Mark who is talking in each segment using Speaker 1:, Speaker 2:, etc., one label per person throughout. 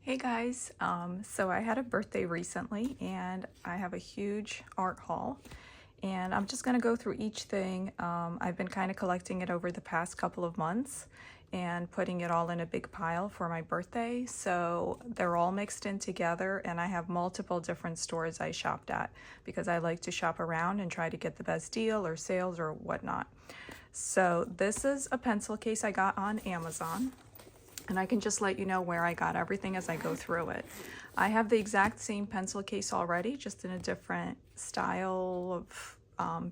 Speaker 1: Hey guys, so I had a birthday recently and I have a huge art haul and I'm just going to go through each thing. I've been kind of collecting it over the past couple of months and putting it all in a big pile for my birthday. So they're all mixed in together and I have multiple different stores I shopped at because I like to shop around and try to get the best deal or sales or whatnot. So this is a pencil case I got on Amazon. And I can just let you know where I got everything as I go through it. I have the exact same pencil case already, just in a different style of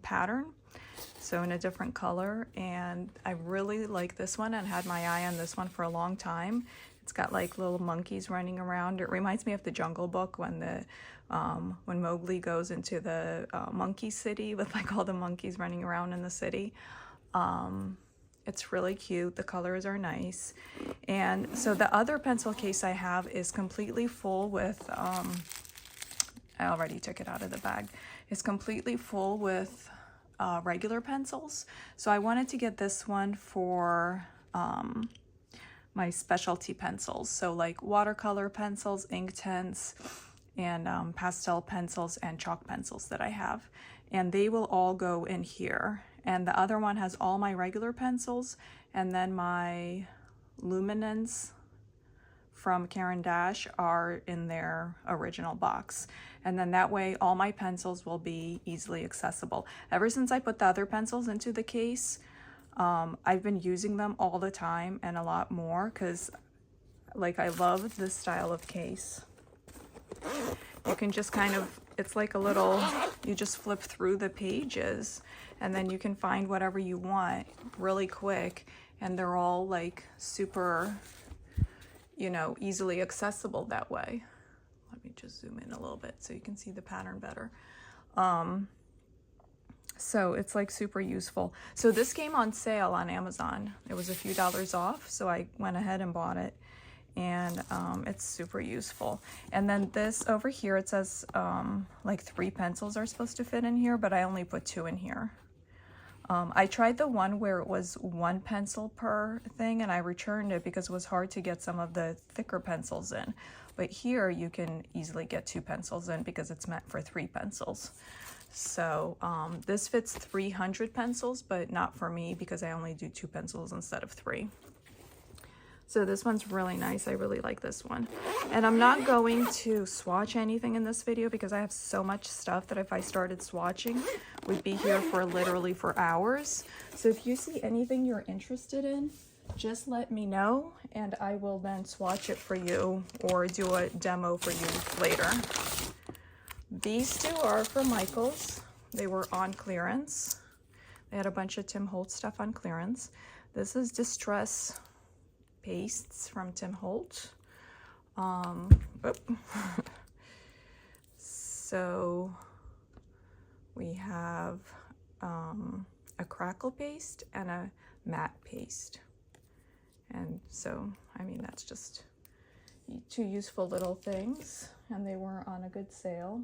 Speaker 1: pattern. So in a different color. And I really like this one and had my eye on this one for a long time. It's got like little monkeys running around. It reminds me of the Jungle Book when when Mowgli goes into the monkey city with like all the monkeys running around in the city. It's really cute. The colors are nice. And so the other pencil case I have is completely full with, I already took it out of the bag. It's completely full with regular pencils. So I wanted to get this one for my specialty pencils. So like watercolor pencils, ink tints, and pastel pencils and chalk pencils that I have. And they will all go in here. And the other one has all my regular pencils and then my luminance from Caran are in their original box. And then that way all my pencils will be easily accessible. Ever since I put the other pencils into the case, I've been using them all the time and a lot more because like I love this style of case. You can just kind of, it's like a little, you just flip through the pages and then you can find whatever you want really quick, and they're all like super, you know, easily accessible that way. Let me just zoom in a little bit so you can see the pattern better. So it's like super useful. So this came on sale on Amazon. It was a few dollars off, so I went ahead and bought it. And it's super useful. And then this over here, it says like 3 pencils are supposed to fit in here, but I only put 2 in here. I tried the one where it was 1 pencil per thing and I returned it because it was hard to get some of the thicker pencils in. But here you can easily get 2 pencils in because it's meant for 3 pencils. So this fits 300 pencils, but not for me because I only do 2 pencils instead of 3. So this one's really nice. I really like this one. And I'm not going to swatch anything in this video because I have so much stuff that if I started swatching, we'd be here for literally for hours. So if you see anything you're interested in, just let me know and I will then swatch it for you or do a demo for you later. These 2 are from Michaels. They were on clearance. They had a bunch of Tim Holtz stuff on clearance. This is Distress pastes from Tim Holtz. So we have a crackle paste and a matte paste. And so, I mean, that's just 2 useful little things, and they were on a good sale.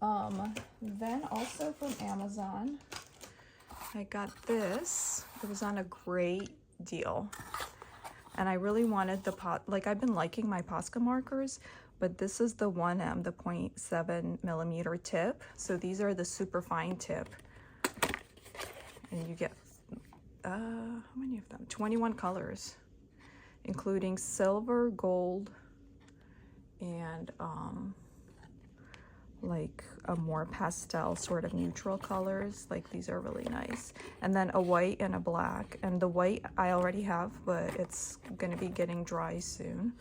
Speaker 1: Then also from Amazon, I got this. It was on a great deal and I really wanted the like I've been liking my Posca markers, but this is the 1M, the 0.7 millimeter tip. So these are the super fine tip and you get how many of them? 21 colors, including silver, gold, and like a more pastel sort of neutral colors. Like these are really nice. And then a white and a black, and the white I already have, but it's going to be getting dry soon.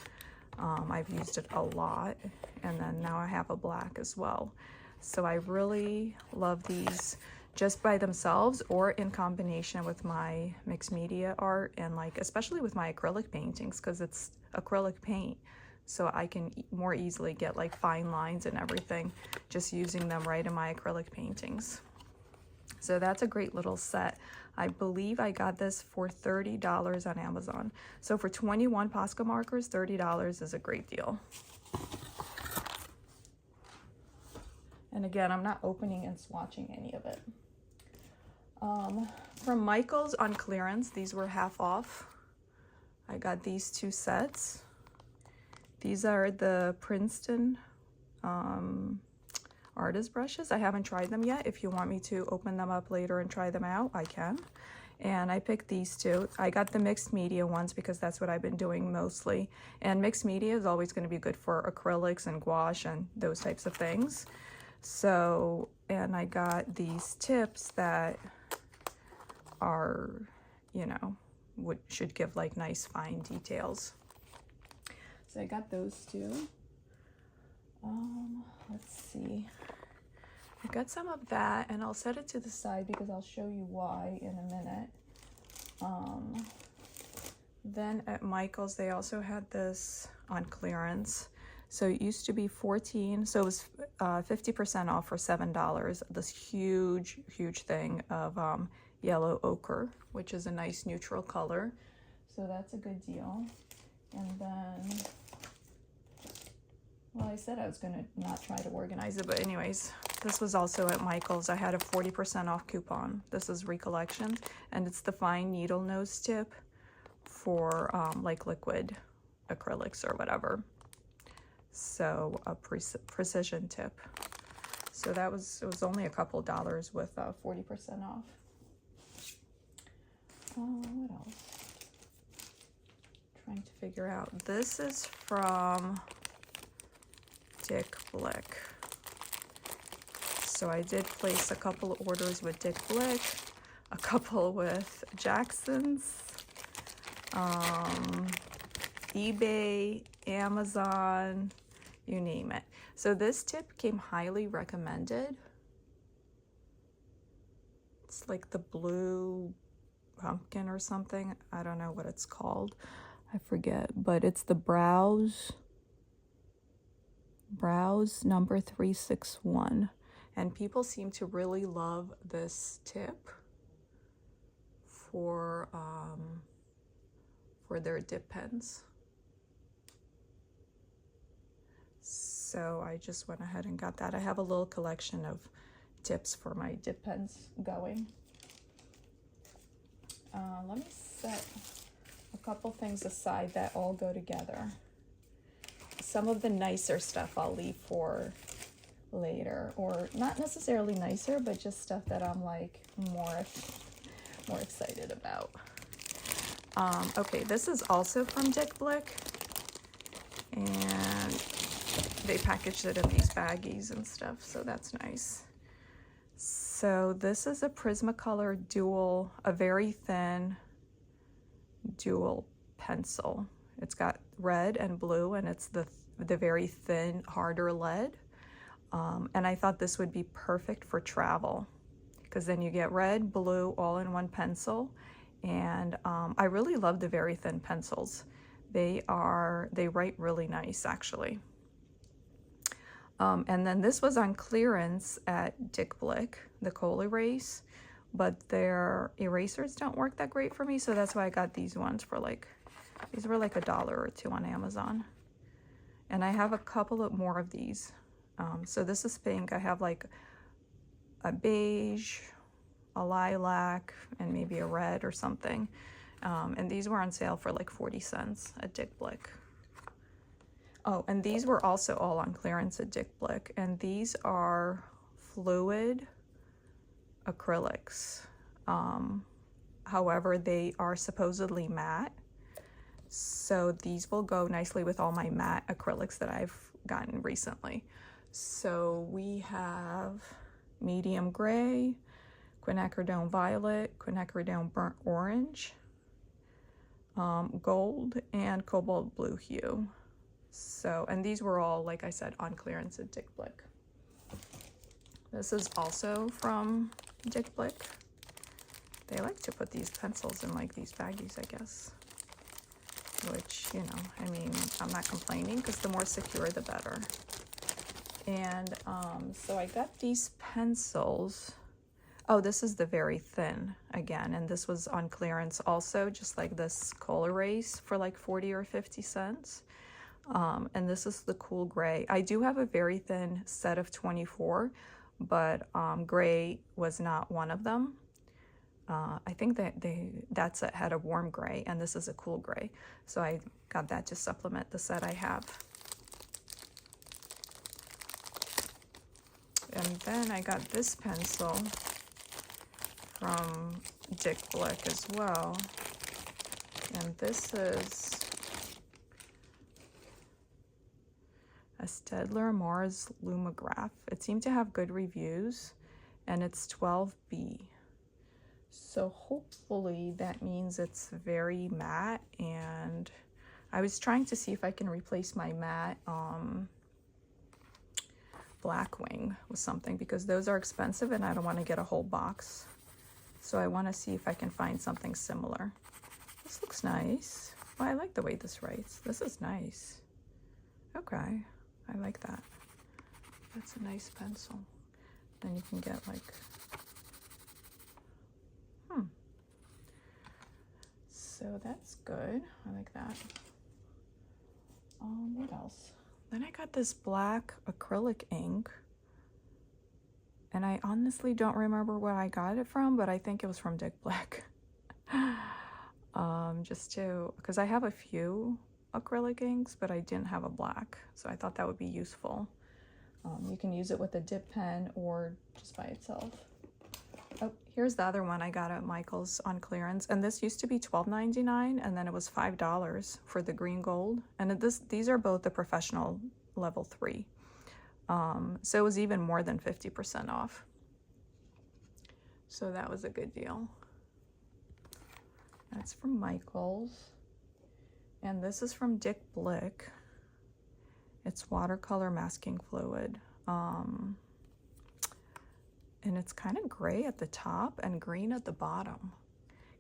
Speaker 1: I've used it a lot, and then now I have a black as well. So I really love these just by themselves or in combination with my mixed media art, and like especially with my acrylic paintings because it's acrylic paint. So I can more easily get like fine lines and everything just using them right in my acrylic paintings. So that's a great little set. I believe I got this for $30 on Amazon. So for 21 Posca markers, $30 is a great deal. And again, I'm not opening and swatching any of it. From Michaels on clearance, these were half off. I got these 2 sets. These are the Princeton artist brushes. I haven't tried them yet. If you want me to open them up later and try them out, I can. And I picked these two. I got the mixed media ones because that's what I've been doing mostly. And mixed media is always going to be good for acrylics and gouache and those types of things. So, and I got these tips that are, you know, should give like nice fine details. So I got those two. Let's see. I got some of that, and I'll set it to the side because I'll show you why in a minute. Then at Michael's, they also had this on clearance. So it used to be $14, so it was 50% off for $7. This huge, huge thing of yellow ochre, which is a nice neutral color. So that's a good deal. And then, well, I said I was gonna not try to organize it, but anyways, this was also at Michael's. I had a 40% off coupon. This is Recollections, and it's the fine needle nose tip for like liquid acrylics or whatever. So a precision tip. So that was, it was only a couple dollars with 40% off. What else? Trying to figure out. This is from Blick. So I did place a couple of orders with Blick, a couple with Jackson's, eBay, Amazon, you name it. So this tip came highly recommended. It's like the blue pumpkin or something. I don't know what it's called. I forget, but it's the brause number 361. And people seem to really love this tip for their dip pens. So I just went ahead and got that. I have a little collection of tips for my dip pens going. Let me set a couple things aside that all go together. Some of the nicer stuff I'll leave for later, or not necessarily nicer, but just stuff that I'm like more excited about. Okay, this is also from Blick, and they packaged it in these baggies and stuff, so that's nice. So this is a Prismacolor dual, a very thin dual pencil. It's got red and blue, and it's the very thin, harder lead. And I thought this would be perfect for travel, because then you get red, blue, all in one pencil. And I really love the very thin pencils. They write really nice, actually. And then this was on clearance at Blick, the col-erase, but their erasers don't work that great for me, so that's why I got these ones for like, these were like $1 or $2 on Amazon. And I have a couple of more of these. So this is pink. I have like a beige, a lilac, and maybe a red or something. And these were on sale for like 40 cents at Blick. Oh, and these were also all on clearance at Blick. And these are fluid acrylics. However, they are supposedly matte. So these will go nicely with all my matte acrylics that I've gotten recently. So we have medium gray, quinacridone violet, quinacridone burnt orange, gold, and cobalt blue hue. So, and these were all, like I said, on clearance at Blick. This is also from Blick. They like to put these pencils in like these baggies, I guess. Which, you know, I mean, I'm not complaining, because the more secure, the better. And so I got these pencils. Oh, this is the very thin again, and this was on clearance also, just like this col-erase for like 40 or 50 cents. And this is the cool gray. I do have a very thin set of 24, but gray was not one of them. I think that set had a warm gray, and this is a cool gray. So I got that to supplement the set I have. And then I got this pencil from Blick as well. And this is a Staedtler Mars Lumograph. It seemed to have good reviews, and it's 12B. So hopefully that means it's very matte, and I was trying to see if I can replace my matte Blackwing with something, because those are expensive and I don't want to get a whole box. So I want to see if I can find something similar. This looks nice. Oh, I like the way this writes. This is nice. Okay, I like that. That's a nice pencil. Then you can get like, so that's good. I like that. What else? Then I got this black acrylic ink, and I honestly don't remember where I got it from, but I think it was from Blick. Because I have a few acrylic inks, but I didn't have a black, so I thought that would be useful. You can use it with a dip pen or just by itself. Oh, here's the other one I got at Michael's on clearance, and this used to be $12.99, and then it was $5 for the green gold. And these are both the professional level 3, so it was even more than 50% off. So that was a good deal. That's from Michael's, and this is from Blick. It's watercolor masking fluid. And it's kind of gray at the top and green at the bottom.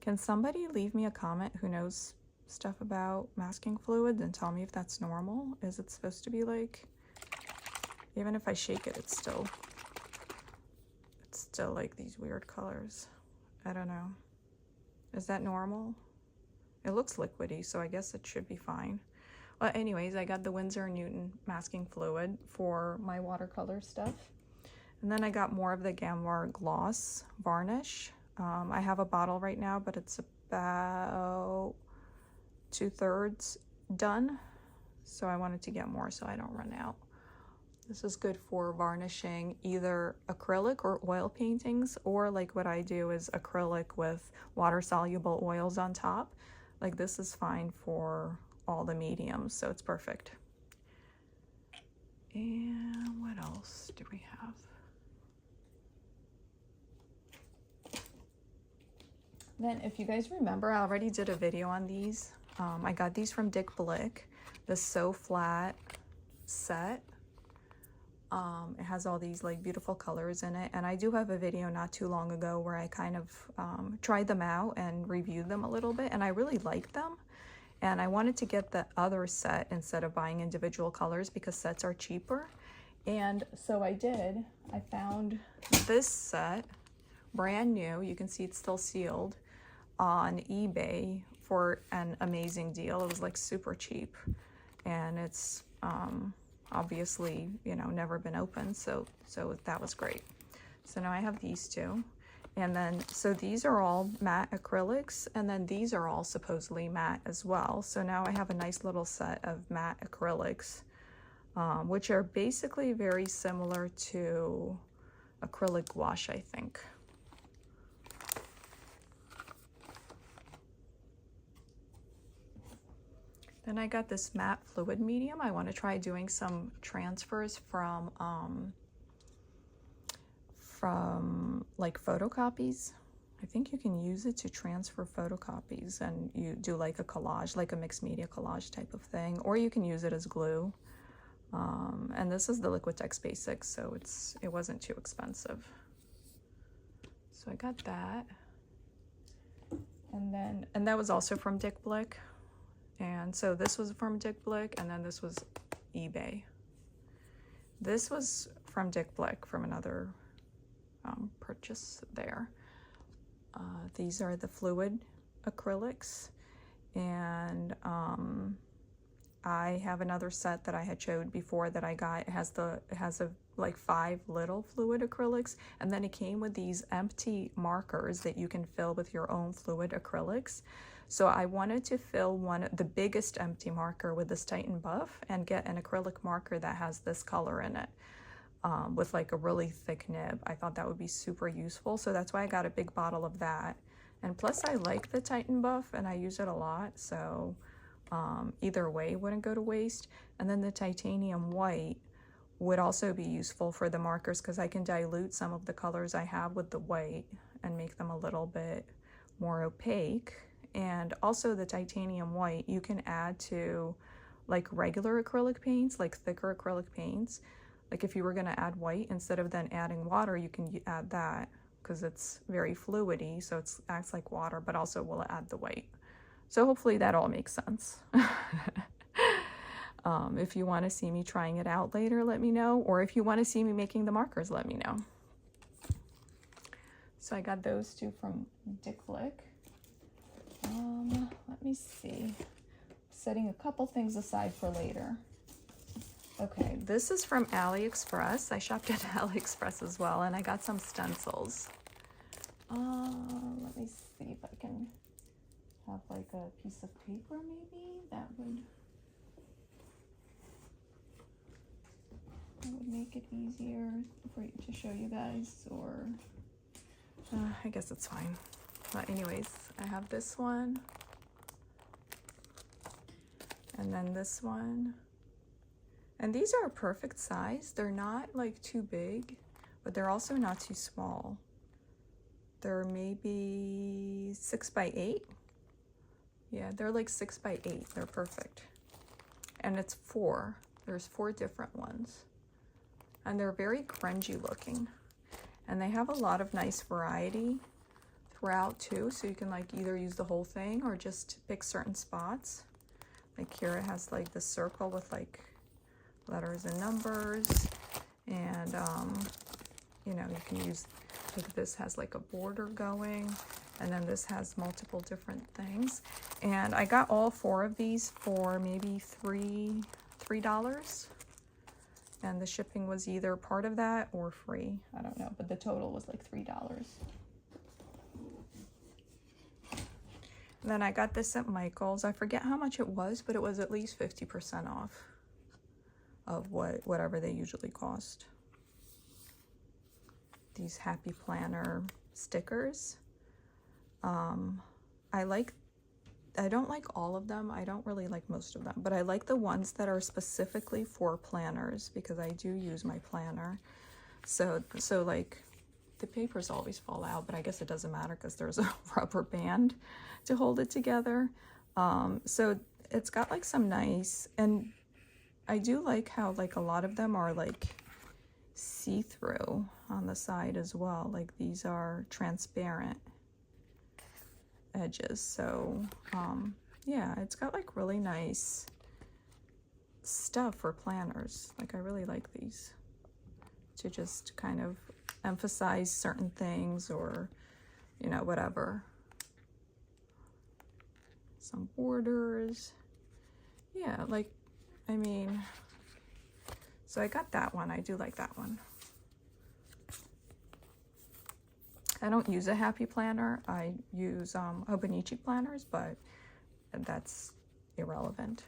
Speaker 1: Can somebody leave me a comment who knows stuff about masking fluids and tell me if that's normal? Is it supposed to be like, even if I shake it, it's still like these weird colors. I don't know. Is that normal? It looks liquidy, so I guess it should be fine. Well, anyways, I got the Winsor & Newton masking fluid for my watercolor stuff. And then I got more of the Gamma Gloss varnish. I have a bottle right now, but it's about 2/3 done. So I wanted to get more so I don't run out. This is good for varnishing either acrylic or oil paintings, or like what I do is acrylic with water-soluble oils on top. Like this is fine for all the mediums, so it's perfect. And what else do we have? Then if you guys remember, I already did a video on these. I got these from Blick, the SoFlat set. It has all these like beautiful colors in it, and I do have a video not too long ago where I kind of tried them out and reviewed them a little bit, and I really liked them. And I wanted to get the other set instead of buying individual colors because sets are cheaper. And so I did. I found this set, brand new. You can see it's still sealed, on eBay for an amazing deal. It was like super cheap, and it's obviously, you know, never been opened, so that was great. So now I have these two, and then so these are all matte acrylics, and then these are all supposedly matte as well. So now I have a nice little set of matte acrylics, which are basically very similar to acrylic gouache, I think. Then I got this matte fluid medium. I want to try doing some transfers from like photocopies. I think you can use it to transfer photocopies, and you do like a collage, like a mixed media collage type of thing, or you can use it as glue. And this is the Liquitex Basics, so it wasn't too expensive. So I got that, and that was also from Blick. And so this was from Blick, and then this was eBay. This was from Blick from another purchase there. These are the fluid acrylics, and I have another set that I had showed before that I got. It has like 5 little fluid acrylics, and then it came with these empty markers that you can fill with your own fluid acrylics. So I wanted to fill the biggest empty marker with this Titan Buff and get an acrylic marker that has this color in it. with like a really thick nib. I thought that would be super useful, so that's why I got a big bottle of that. And plus I like the Titan Buff and I use it a lot, so either way wouldn't go to waste. And then the titanium white would also be useful for the markers because I can dilute some of the colors I have with the white and make them a little bit more opaque. And also the titanium white you can add to like regular acrylic paints, like thicker acrylic paints. Like if you were going to add white, instead of then adding water, you can add that because it's very fluidy, so it acts like water, but also will add the white. So hopefully that all makes sense. If you want to see me trying it out later, let me know. Or if you want to see me making the markers, let me know. So I got those two from Blick. Let me see. Setting a couple things aside for later. Okay, this is from AliExpress. I shopped at AliExpress as well, and I got some stencils. Let me see if I can have like a piece of paper maybe. That would make it easier for you to show you guys, or I guess it's fine. But anyways, I have this one, and then this one. And these are a perfect size. They're not like too big, but they're also not too small. They're maybe 6 by 8. Yeah, they're like 6 by 8. They're perfect. And it's 4. There's 4 different ones. And they're very grungy looking. And they have a lot of nice variety throughout too. So you can like either use the whole thing or just pick certain spots. Like here it has like the circle with like letters and numbers, and you know, you can use like this has like a border going, and then this has multiple different things. And I got all 4 of these for maybe $3, and the shipping was either part of that or free, I don't know, but the total was like $3. And then I got this at Michael's. I forget how much it was, but it was at least 50% off of whatever they usually cost. These happy planner stickers. I don't like all of them. I don't really like most of them, but I like the ones that are specifically for planners because I do use my planner. So like the papers always fall out, but I guess it doesn't matter because there's a rubber band to hold it together. So it's got like some nice, and I do like how like a lot of them are like see-through on the side as well. Like these are transparent edges. So yeah, it's got like really nice stuff for planners. Like I really like these to just kind of emphasize certain things, or you know, whatever. Some borders. Yeah, like I mean, so I got that one. I do like that one. I don't use a happy planner. I use Hobonichi planners, but that's irrelevant.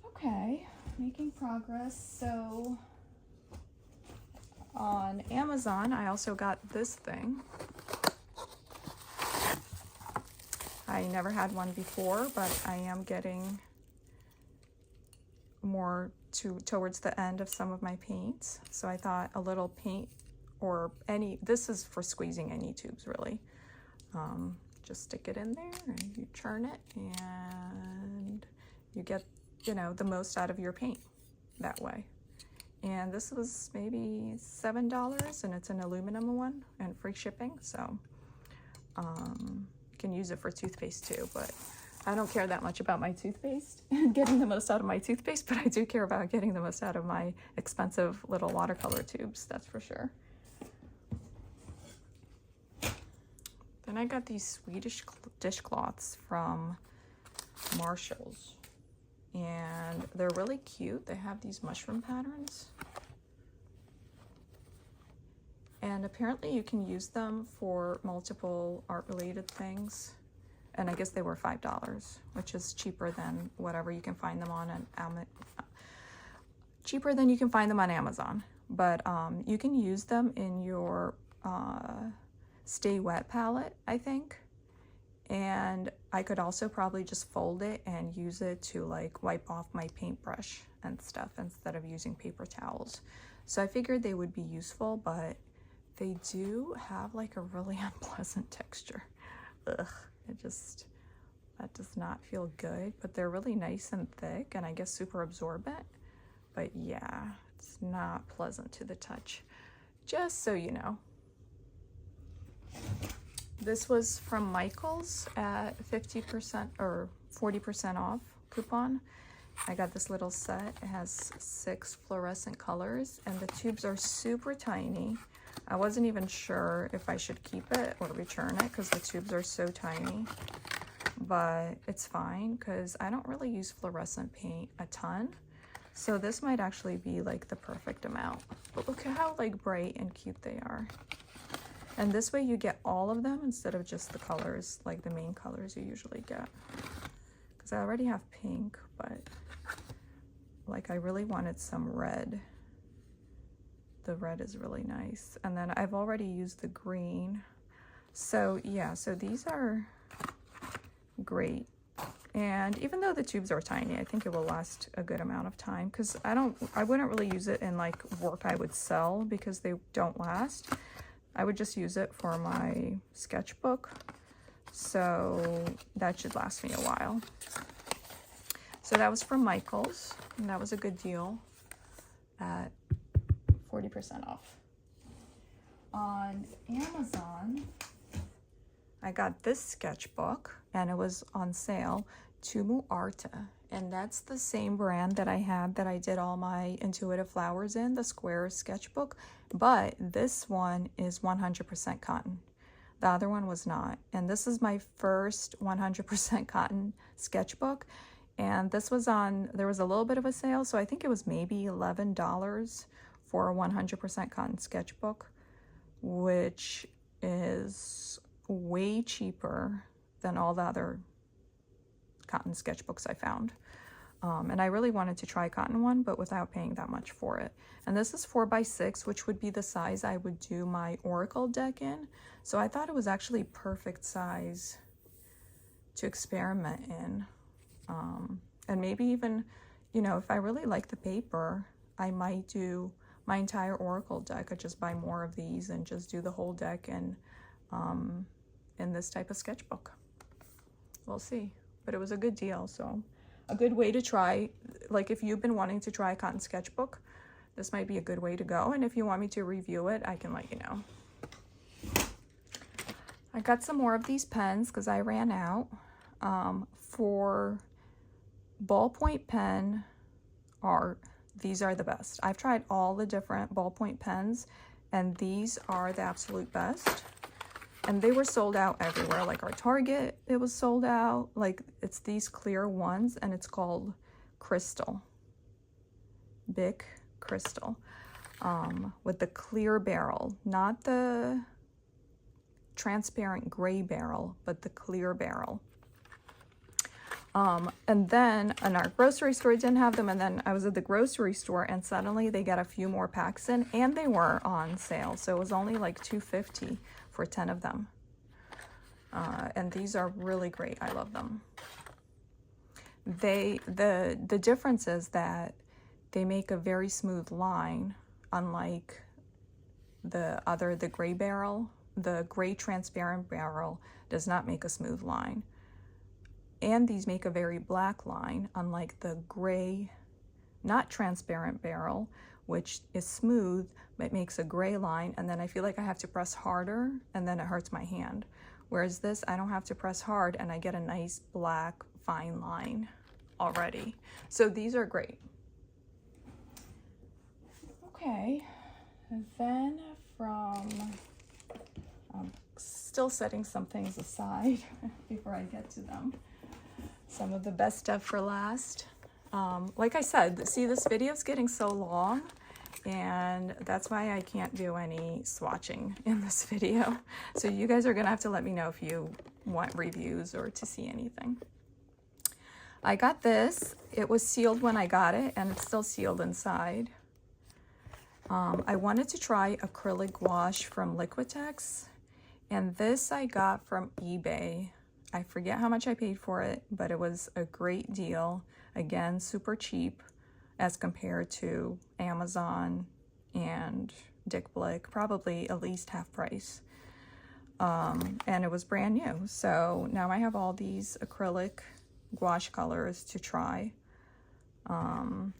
Speaker 1: Okay, making progress. So on Amazon, I also got this thing. I never had one before, but I am getting more towards the end of some of my paints. So I thought a little paint, or this is for squeezing any tubes really. Just stick it in there and you churn it and you get, you know, the most out of your paint that way. And this was maybe $7, and it's an aluminum one and free shipping. So you can use it for toothpaste too, but I don't care that much about my toothpaste and getting the most out of my toothpaste, but I do care about getting the most out of my expensive little watercolor tubes, that's for sure. Then I got these Swedish dishcloths from Marshall's, and they're really cute. They have these mushroom patterns, and apparently you can use them for multiple art-related things. And I guess they were $5, which is cheaper than whatever you can find them on an cheaper than you can find them on Amazon. But you can use them in your Stay Wet palette, I think. And I could also probably just fold it and use it to like wipe off my paintbrush and stuff instead of using paper towels. So I figured they would be useful, but they do have like a really unpleasant texture. Ugh, that does not feel good, but they're really nice and thick and I guess super absorbent. But yeah, it's not pleasant to the touch, just so you know. This was from Michael's at 50% or 40% off coupon. I got this little set. It has 6 fluorescent colors and the tubes are super tiny. I wasn't even sure if I should keep it or return it because the tubes are so tiny, but it's fine because I don't really use fluorescent paint a ton. So this might actually be like the perfect amount. But look at how like bright and cute they are. And this way you get all of them instead of just the colors, like the main colors you usually get. Because I already have pink, but like I really wanted some red. The red is really nice. And then I've already used the green. So yeah, so these are great. And even though the tubes are tiny, I think it will last a good amount of time because I wouldn't really use it in like work I would sell because they don't last. I would just use it for my sketchbook. So that should last me a while. So that was from Michael's and that was a good deal at 40% off. On Amazon, I got this sketchbook and it was on sale, Tumuarta, and that's the same brand that I had that I did all my intuitive flowers in, the square sketchbook, but this one is 100% cotton. The other one was not, and this is my first 100% cotton sketchbook, and this was on, there was a little bit of a sale, so I think it was maybe $11 for a 100% cotton sketchbook, which is way cheaper than all the other cotton sketchbooks I found. And I really wanted to try a cotton one, but without paying that much for it. And this is 4x6, which would be the size I would do my oracle deck in. So I thought it was actually perfect size to experiment in. And maybe even, you know, if I really like the paper, I might do my entire oracle deck. I just buy more of these and just do the whole deck in this type of sketchbook. We'll see. But it was a good deal, so a good way to try, like if you've been wanting to try a cotton sketchbook, this might be a good way to go. And if you want me to review it, I can let you know. I got some more of these pens because I ran out. For ballpoint pen art, these are the best. I've tried all the different ballpoint pens and these are the absolute best. And they were sold out everywhere, like our Target, it was sold out. Like it's these clear ones and it's called Crystal. Bic Crystal. With the clear barrel, not the transparent gray barrel, but the clear barrel. And then in our grocery store didn't have them, and then I was at the grocery store and suddenly they got a few more packs in and they were on sale. So it was only like $2.50 for 10 of them. And these are really great. I love them. The difference is that they make a very smooth line, unlike the gray barrel. The gray transparent barrel does not make a smooth line. And these make a very black line, unlike the gray, not transparent barrel, which is smooth, but makes a gray line. And then I feel like I have to press harder and then it hurts my hand. Whereas this, I don't have to press hard and I get a nice black fine line already. So these are great. Okay, and then I'm still setting some things aside before I get to them. Some of the best stuff for last. Like I said, see, this video is getting so long and that's why I can't do any swatching in this video. So you guys are gonna have to let me know if you want reviews or to see anything. I got this. It was sealed when I got it, and it's still sealed inside. I wanted to try acrylic gouache from Liquitex, and this I got from eBay. I forget how much I paid for it, but it was a great deal. Again, super cheap as compared to Amazon and Blick, probably at least half price. And it was brand new. So now I have all these acrylic gouache colors to try.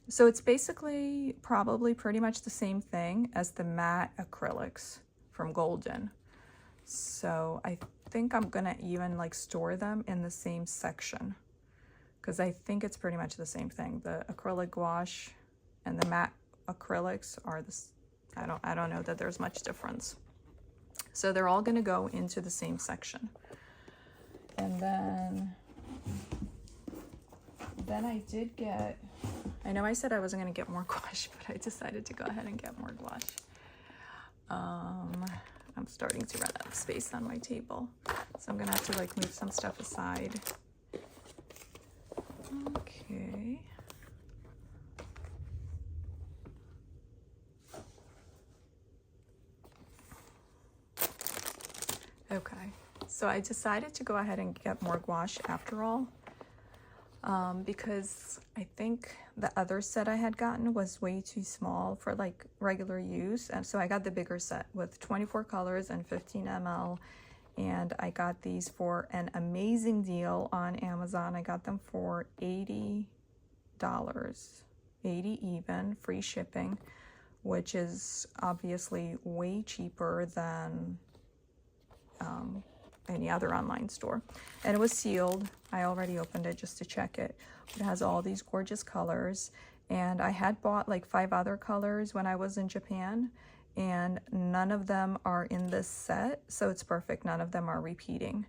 Speaker 1: So it's basically probably pretty much the same thing as the matte acrylics from Golden. So I think I'm gonna even like store them in the same section, because I think it's pretty much the same thing. The acrylic gouache and the matte acrylics are this. I don't know that there's much difference. So they're all gonna go into the same section. And then I did get, I know I said I wasn't gonna get more gouache, but I decided to go ahead and get more gouache. I'm starting to run out of space on my table, so I'm gonna have to like move some stuff aside. Okay. Okay, so I decided to go ahead and get more gouache after all, because I think the other set I had gotten was way too small for like regular use, and so I got the bigger set with 24 colors and 15 ml, and I got these for an amazing deal on Amazon. I got them for $80, 80 even, free shipping, which is obviously way cheaper than any other online store. And it was sealed. I already opened it just to check it. It has all these gorgeous colors, and I had bought like 5 other colors when I was in Japan, and none of them are in this set, so it's perfect. None of them are repeating.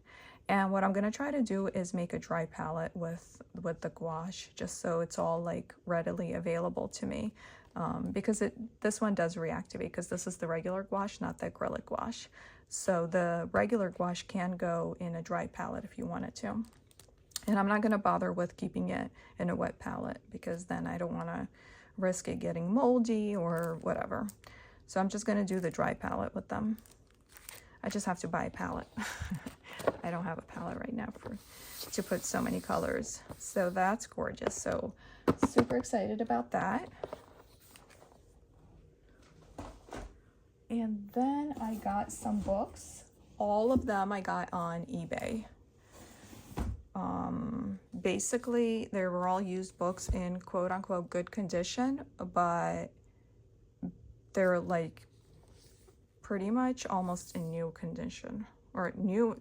Speaker 1: And what I'm going to try to do is make a dry palette with the gouache, just so it's all like readily available to me, because this one does reactivate, because this is the regular gouache, not the acrylic gouache. So the regular gouache can go in a dry palette if you wanted to. And I'm not going to bother with keeping it in a wet palette, because then I don't want to risk it getting moldy or whatever. So I'm just going to do the dry palette with them. I just have to buy a palette. I don't have a palette right now to put so many colors. So that's gorgeous. So super excited about that. And then I got some books. All of them I got on eBay. Basically, they were all used books in quote unquote good condition, but they're like pretty much almost in new condition, or new,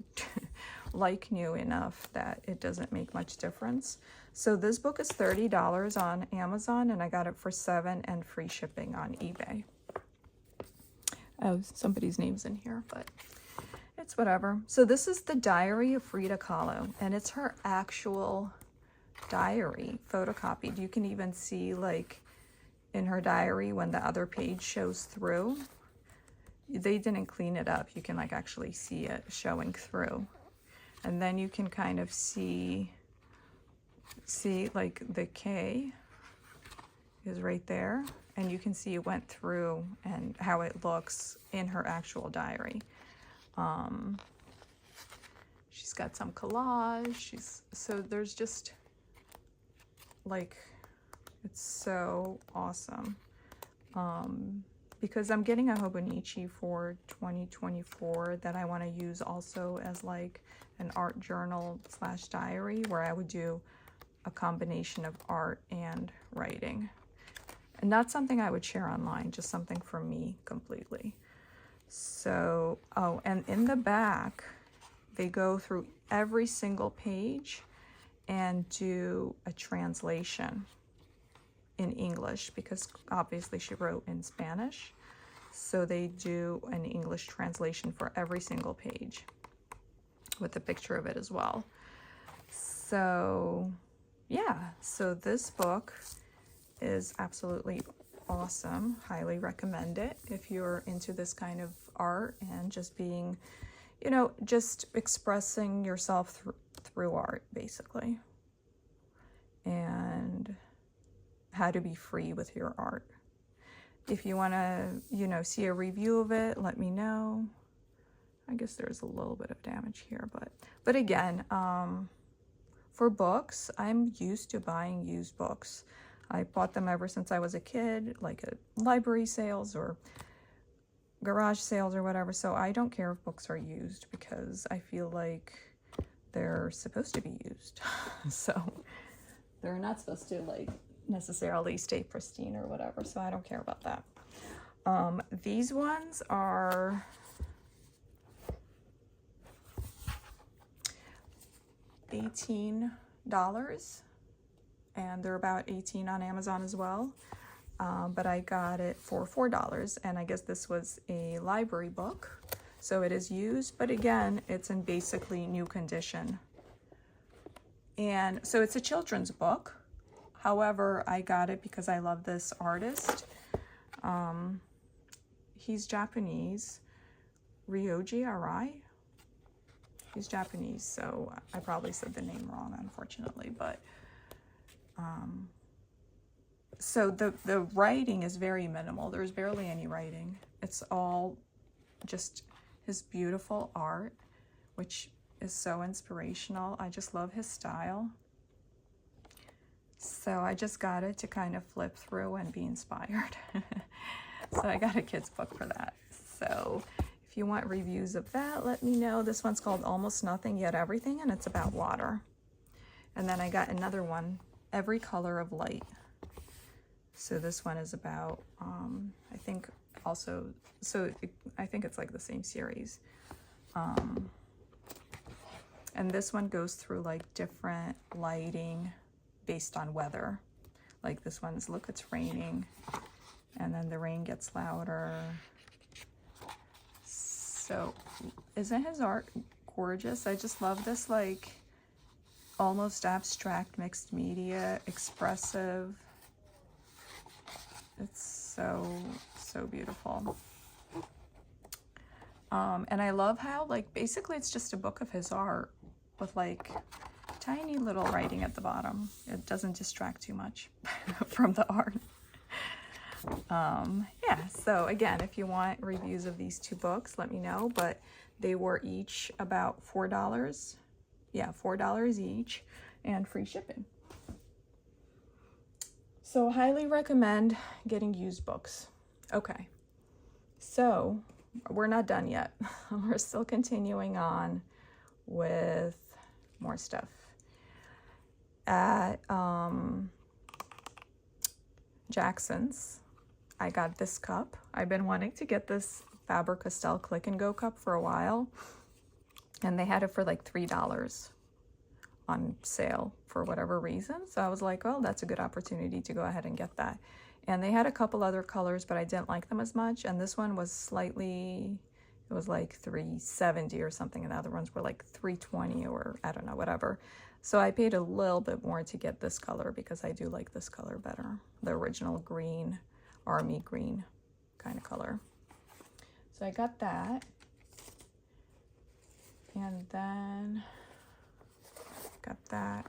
Speaker 1: like new enough that it doesn't make much difference. So this book is $30 on Amazon, and I got it for $7 and free shipping on eBay. Oh, somebody's name's in here, but it's whatever. So this is the diary of Frida Kahlo, and it's her actual diary photocopied. You can even see like in her diary when the other page shows through. They didn't clean it up. You can like actually see it showing through. And then you can kind of see like the K is right there. And you can see it went through and how it looks in her actual diary. She's got some collage. So there's just like, it's so awesome. Because I'm getting a Hobonichi for 2024 that I want to use also as like an art journal / diary, where I would do a combination of art and writing. And not something I would share online, just something for me completely. So, oh, and in the back, they go through every single page and do a translation in English, because obviously she wrote in Spanish. So they do an English translation for every single page with a picture of it as well. So yeah, so this book is absolutely awesome. Highly recommend it if you're into this kind of art and just being, you know, just expressing yourself through art, basically. and how to be free with your art. If you want to, you know, see a review of it, let me know. I guess there's a little bit of damage here, but again, for books, I'm used to buying used books. I bought them ever since I was a kid, like at library sales or garage sales or whatever. So I don't care if books are used because I feel like they're supposed to be used. So they're not supposed to like necessarily stay pristine or whatever. So I don't care about that. These ones are $18, and they're about $18 on Amazon as well. But I got it for $4, and I guess this was a library book, so it is used, but again, it's in basically new condition. And so it's a children's book. However, I got it because I love this artist. He's Japanese, ryoji, arai. He's Japanese, so I probably said the name wrong, unfortunately, but so the writing is very minimal. There's barely any writing. It's all just his beautiful art, which is so inspirational. I just love his style. So I just got it to kind of flip through and be inspired. So I got a kid's book for that. So if you want reviews of that, let me know. This one's called Almost Nothing Yet Everything, and it's about water. And then I got another one, Every Color of Light. So this one is about, I think also, I think it's like the same series. And this one goes through like different lighting based on weather. Like this one's, look, it's raining, and then the rain gets louder. So isn't his art gorgeous? I just love this like almost abstract mixed media, expressive. It's so beautiful. And I love how like basically it's just a book of his art with like tiny little writing at the bottom. It doesn't distract too much from the art. Yeah, so again, if you want reviews of these two books, let me know, but they were each about $4. Yeah, $4 each, and free shipping. So highly recommend getting used books. Okay, so we're not done yet. We're still continuing on with more stuff. At Jackson's, I got this cup. I've been wanting to get this Faber-Castell Click and Go cup for a while, and they had it for like $3 on sale for whatever reason. So I was like, well, that's a good opportunity to go ahead and get that. And they had a couple other colors, but I didn't like them as much. And this one was slightly, it was like $3.70 or something, and the other ones were like $3.20 or I don't know, whatever. So I paid a little bit more to get this color because I do like this color better. The original green, army green kind of color. So I got that. And then got that.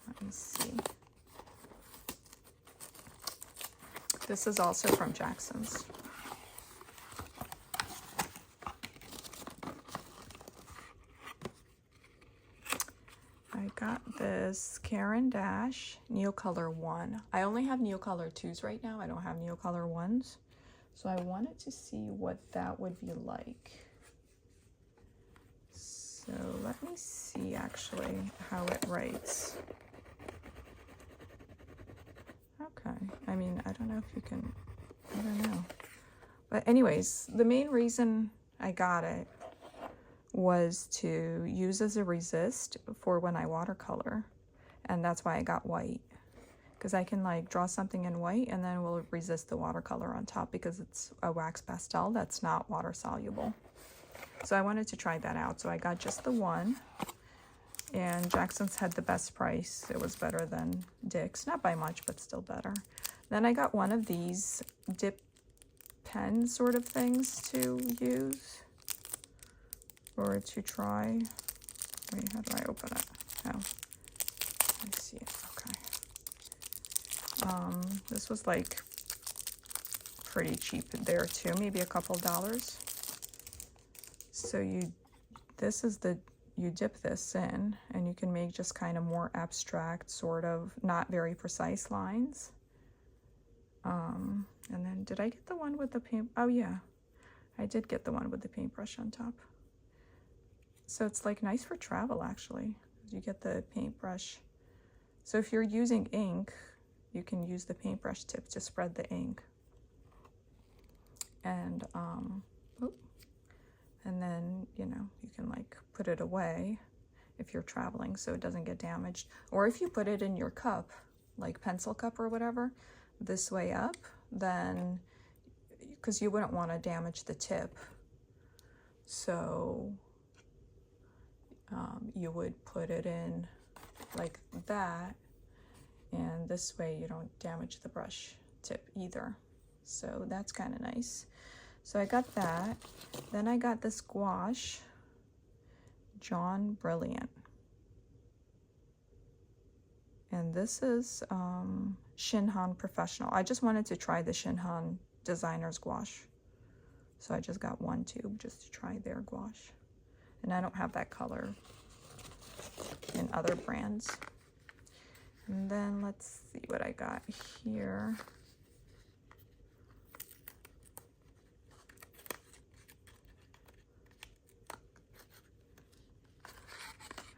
Speaker 1: Let me see. This is also from Jackson's. I got this Caran Dash Neocolor 1. I only have Neocolor 2s right now. I don't have Neocolor 1s. So I wanted to see what that would be like. So let me see actually how it writes. Okay, I mean, I don't know if you can, I don't know. But anyways, the main reason I got it was to use as a resist for when I watercolor. And that's why I got white. Because I can like draw something in white and then we'll resist the watercolor on top because it's a wax pastel that's not water soluble. So I wanted to try that out. So I got just the one, and Jackson's had the best price. It was better than Dick's, not by much, but still better. Then I got one of these dip pen sort of things to use or to try. Wait, how do I open it? Oh, I see it. Okay. This was like pretty cheap there too, maybe a couple dollars. So you dip this in and you can make just kind of more abstract, sort of not very precise lines. And then did I get the one with the paint? Oh yeah, I did get the one with the paintbrush on top. So it's like nice for travel actually. You get the paintbrush. So if you're using ink, you can use the paintbrush tip to spread the ink. And then, you know, you can like put it away if you're traveling so it doesn't get damaged. Or if you put it in your cup, like pencil cup or whatever, this way up, then, because you wouldn't want to damage the tip. So you would put it in like that, and this way you don't damage the brush tip either. So that's kind of nice. So I got that. Then I got this gouache, John Brilliant. And this is Shinhan Professional. I just wanted to try the Shinhan Designer's gouache. So I just got one tube just to try their gouache. And I don't have that color in other brands. And then let's see what I got here.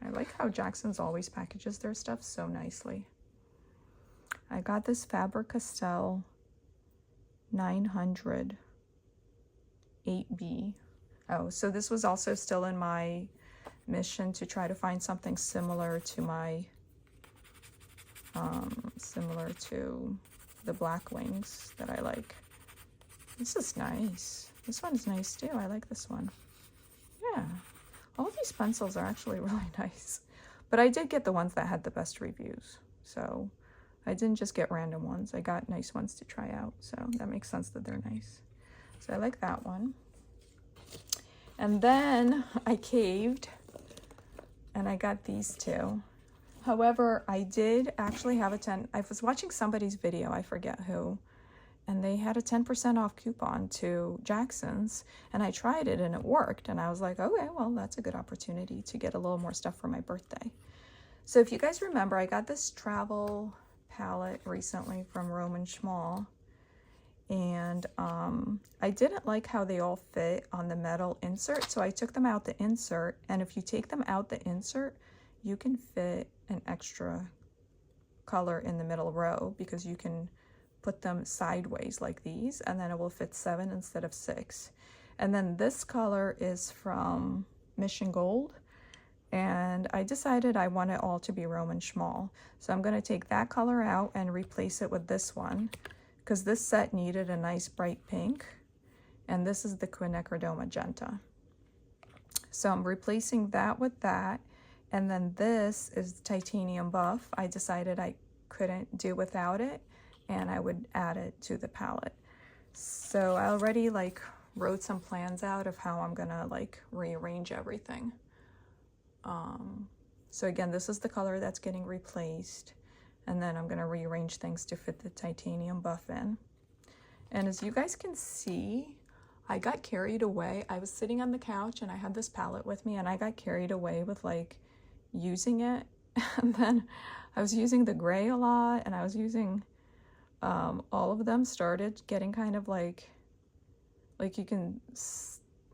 Speaker 1: I like how Jackson's always packages their stuff so nicely. I got this Faber-Castell 900 8B. Oh, so this was also still in my mission to try to find something similar to my, similar to the black wings that I like. This is nice. This one's nice too. I like this one. Yeah. All these pencils are actually really nice. But I did get the ones that had the best reviews. So I didn't just get random ones. I got nice ones to try out. So that makes sense that they're nice. So I like that one. And then I caved and I got these two. However, I did actually have I was watching somebody's video, I forget who, and they had a 10% off coupon to Jackson's, and I tried it and it worked, and I was like, okay, well, that's a good opportunity to get a little more stuff for my birthday. So if you guys remember, I got this travel palette recently from Szmal, and I didn't like how they all fit on the metal insert, so I took them out the insert, and if you take them out the insert, you can fit an extra color in the middle row, because you can put them sideways like these, and then it will fit 7 instead of 6. And then this color is from Mission Gold, and I decided I want it all to be Szmal. So I'm going to take that color out and replace it with this one, because this set needed a nice bright pink, and this is the quinacridone magenta. So I'm replacing that with that, and then this is titanium buff. I decided I couldn't do without it, and I would add it to the palette. So I already like wrote some plans out of how I'm gonna like rearrange everything. So again, this is the color that's getting replaced, and then I'm gonna rearrange things to fit the titanium buff in. And as you guys can see, I got carried away. I was sitting on the couch and I had this palette with me, and I got carried away with like using it. And then I was using the gray a lot, and I was using all of them started getting kind of like you can,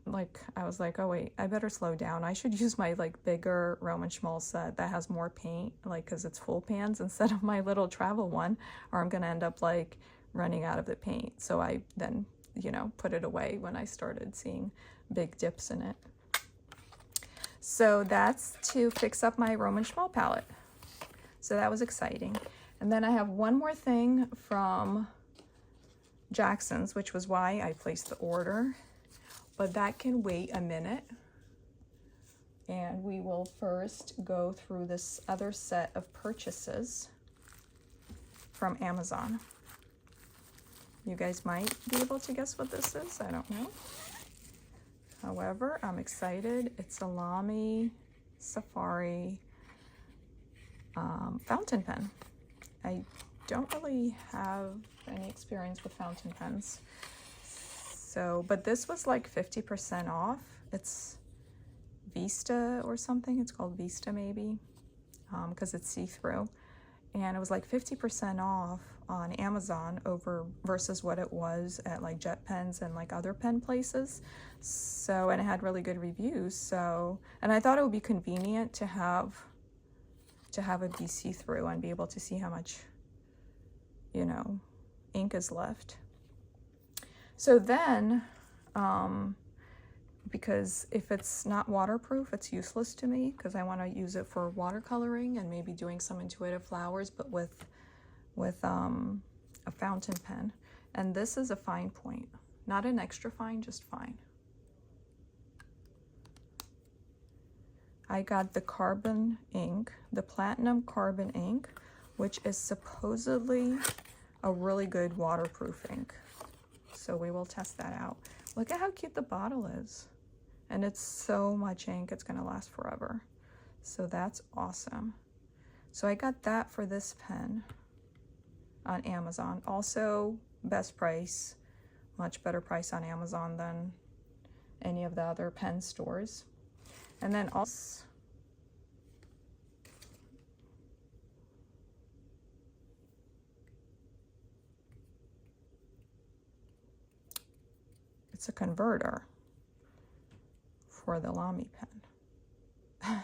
Speaker 1: like, I was like, oh wait, I better slow down. I should use my like bigger Szmal set that has more paint, like, because it's full pans instead of my little travel one, or I'm gonna end up like running out of the paint. So I then, you know, put it away when I started seeing big dips in it. So that's to fix up my Szmal palette. So that was exciting. And then I have one more thing from Jackson's, which was why I placed the order, but that can wait a minute. And we will first go through this other set of purchases from Amazon. You guys might be able to guess what this is, I don't know. However, I'm excited. It's a Lamy Safari fountain pen. I don't really have any experience with fountain pens. So, but this was like 50% off. It's Vista or something. It's called Vista maybe, because it's see-through. And it was like 50% off on Amazon over versus what it was at like Jet Pens and like other pen places. So, and it had really good reviews. So, and I thought it would be convenient to have it be see-through and be able to see how much, you know, ink is left. So then, because if it's not waterproof, it's useless to me because I want to use it for watercoloring and maybe doing some intuitive flowers, but with a fountain pen. And this is a fine point, not an extra fine, just fine. I got the carbon ink, the platinum carbon ink, which is supposedly a really good waterproof ink. So we will test that out. Look at how cute the bottle is. And it's so much ink, it's gonna last forever. So that's awesome. So I got that for this pen on Amazon. Also, best price, much better price on Amazon than any of the other pen stores. And then also, it's a converter for the lamy pen.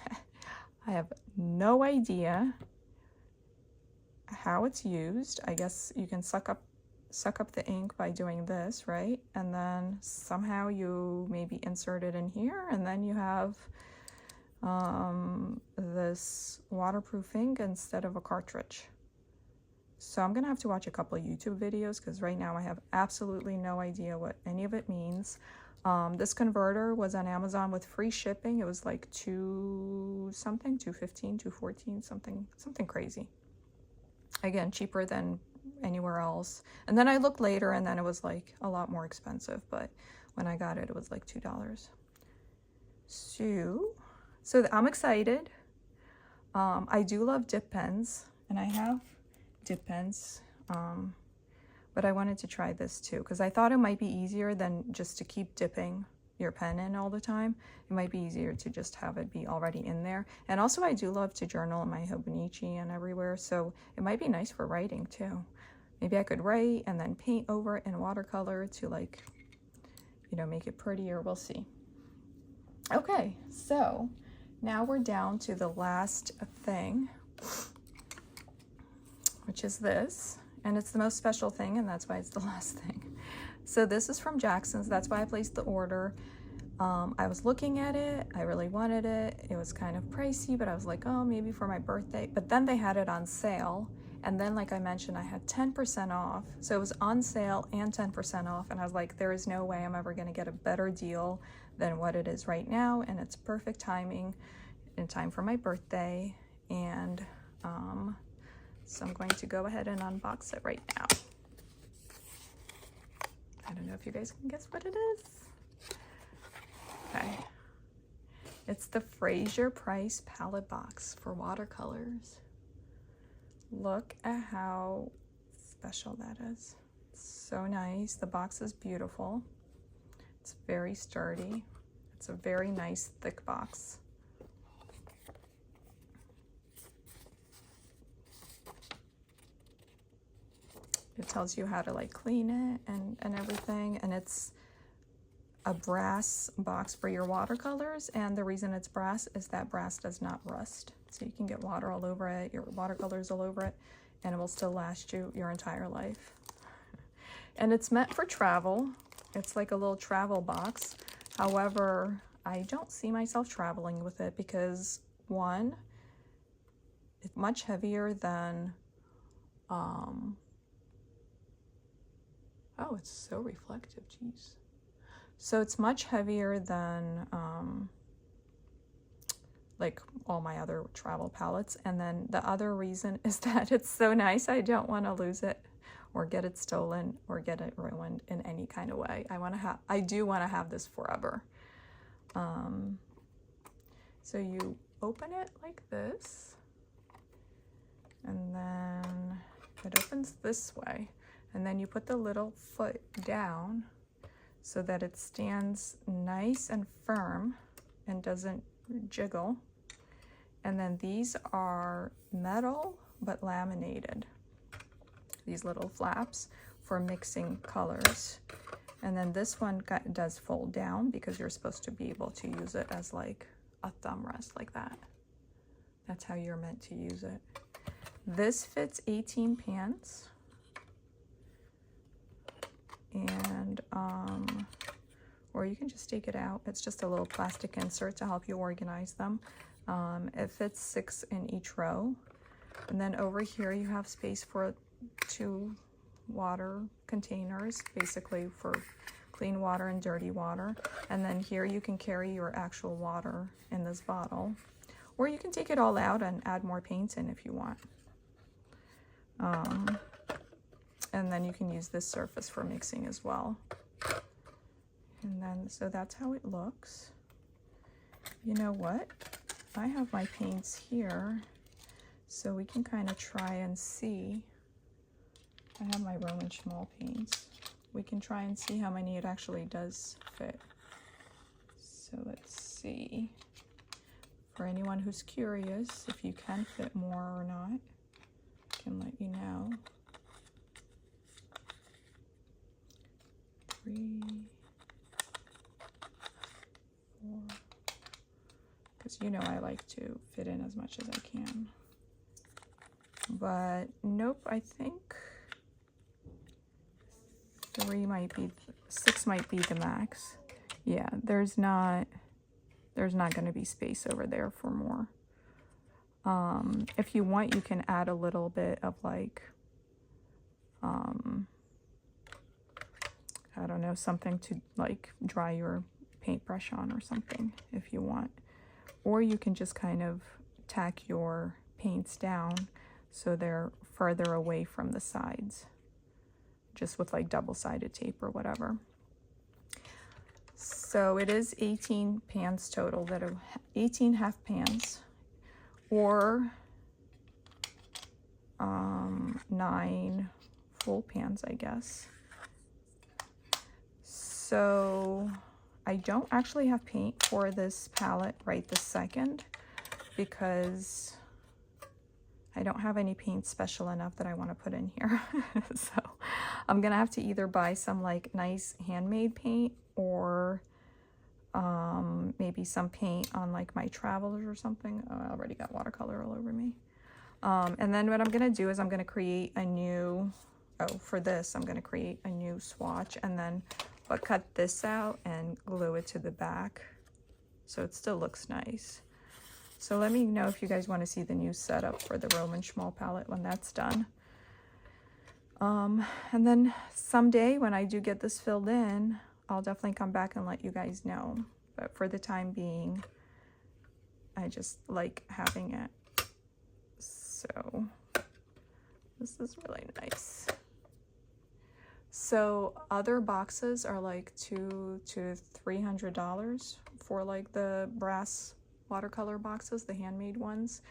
Speaker 1: I have no idea how it's used. I guess you can suck up the ink by doing this, right? And then somehow you maybe insert it in here, and then you have this waterproof ink instead of a cartridge. So I'm gonna have to watch a couple of YouTube videos because right now I have absolutely no idea what any of it means. This converter was on Amazon with free shipping. It was like $2 something, $2.15, $2.14, something crazy. Again, cheaper than anywhere else. And then I looked later and then it was like a lot more expensive, but when I got it, it was like $2. So I'm excited. I do love dip pens, and I have dip pens, but I wanted to try this too because I thought it might be easier than just to keep dipping your pen in all the time. It might be easier to just have it be already in there. And also I do love to journal in my Hobonichi and everywhere, so it might be nice for writing too. Maybe I could write and then paint over it in watercolor to, like, you know, make it prettier. We'll see. Okay, so now we're down to the last thing, which is this. And it's the most special thing, and that's why it's the last thing. So this is from Jackson's. That's why I placed the order. I was looking at it. I really wanted it. It was kind of pricey, but I was like, oh, maybe for my birthday. But then they had it on sale. And then, like I mentioned, I had 10% off. So it was on sale and 10% off. And I was like, there is no way I'm ever going to get a better deal than what it is right now. And it's perfect timing in time for my birthday. And so I'm going to go ahead and unbox it right now. I don't know if you guys can guess what it is. Okay. It's the Frazer Price palette box for watercolors. Look at how special that is. It's so nice. The box is beautiful. It's very sturdy. It's a very nice thick box. It tells you how to like clean it and everything, and it's a brass box for your watercolors, and the reason it's brass is that brass does not rust. So you can get water all over it, your watercolors all over it, and it will still last you your entire life. And it's meant for travel. It's like a little travel box. However, I don't see myself traveling with it because, one, it's much heavier than oh, it's so reflective, geez. So it's much heavier than like all my other travel palettes. And then the other reason is that it's so nice, I don't want to lose it or get it stolen or get it ruined in any kind of way. I do want to have this forever. So you open it like this, and then it opens this way, and then you put the little foot down so that it stands nice and firm and doesn't jiggle. And then these are metal but laminated, these little flaps for mixing colors. And then this one does fold down because you're supposed to be able to use it as like a thumb rest like that. That's how you're meant to use it. This fits 18 pans. And or you can just take it out. It's just a little plastic insert to help you organize them. It fits 6 in each row. And then over here you have space for 2 water containers, basically for clean water and dirty water. And then here you can carry your actual water in this bottle, or you can take it all out and add more paints in if you want. And then you can use this surface for mixing as well. And then, so that's how it looks. You know what? I have my paints here, so we can kind of try and see. I have my Roman Szmal paints. We can try and see how many it actually does fit. So let's see. For anyone who's curious if you can fit more or not, I can let you know. 3, 4, because you know I like to fit in as much as I can. But nope, I think 3 might be, 6 might be the max. Yeah, there's not going to be space over there for more. If you want, you can add a little bit of like, I don't know, something to like dry your paintbrush on or something if you want. Or you can just kind of tack your paints down so they're further away from the sides, just with like double-sided tape or whatever. So it is 18 pans total, that are 18 half pans, or 9 full pans, I guess. So I don't actually have paint for this palette right this second because I don't have any paint special enough that I want to put in here. So I'm gonna have to either buy some like nice handmade paint, or maybe some paint on like my travelers or something. Oh, I already got watercolor all over me. And then what I'm gonna do is I'm gonna create a new, for this I'm gonna create a new swatch, and then cut this out and glue it to the back so it still looks nice. So let me know if you guys want to see the new setup for the Roman Szmal palette when that's done. And then someday when I do get this filled in, I'll definitely come back and let you guys know. But for the time being, I just like having it. So this is really nice. So other boxes are like $200 to $300 for like the brass watercolor boxes, the handmade ones,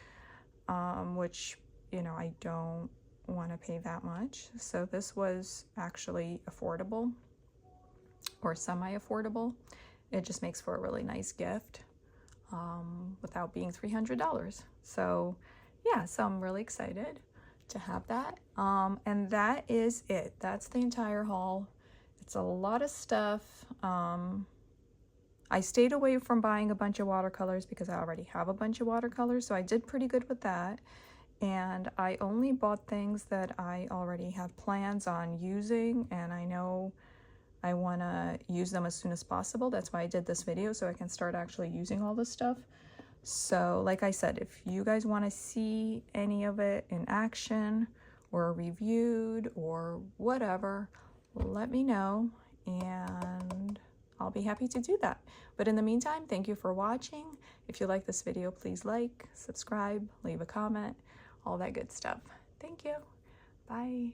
Speaker 1: which, you know, I don't want to pay that much. So this was actually affordable, or semi-affordable. It just makes for a really nice gift without being $300. So yeah, so I'm really excited to have that. And that is it. That's the entire haul. It's a lot of stuff. I stayed away from buying a bunch of watercolors because I already have a bunch of watercolors, so I did pretty good with that. And I only bought things that I already have plans on using, and I know I want to use them as soon as possible. That's why I did this video, so I can start actually using all this stuff. So like I said, if you guys want to see any of it in action or reviewed or whatever, let me know and I'll be happy to do that. But in the meantime, thank you for watching. If you like this video, please like, subscribe, leave a comment, all that good stuff. Thank you. Bye.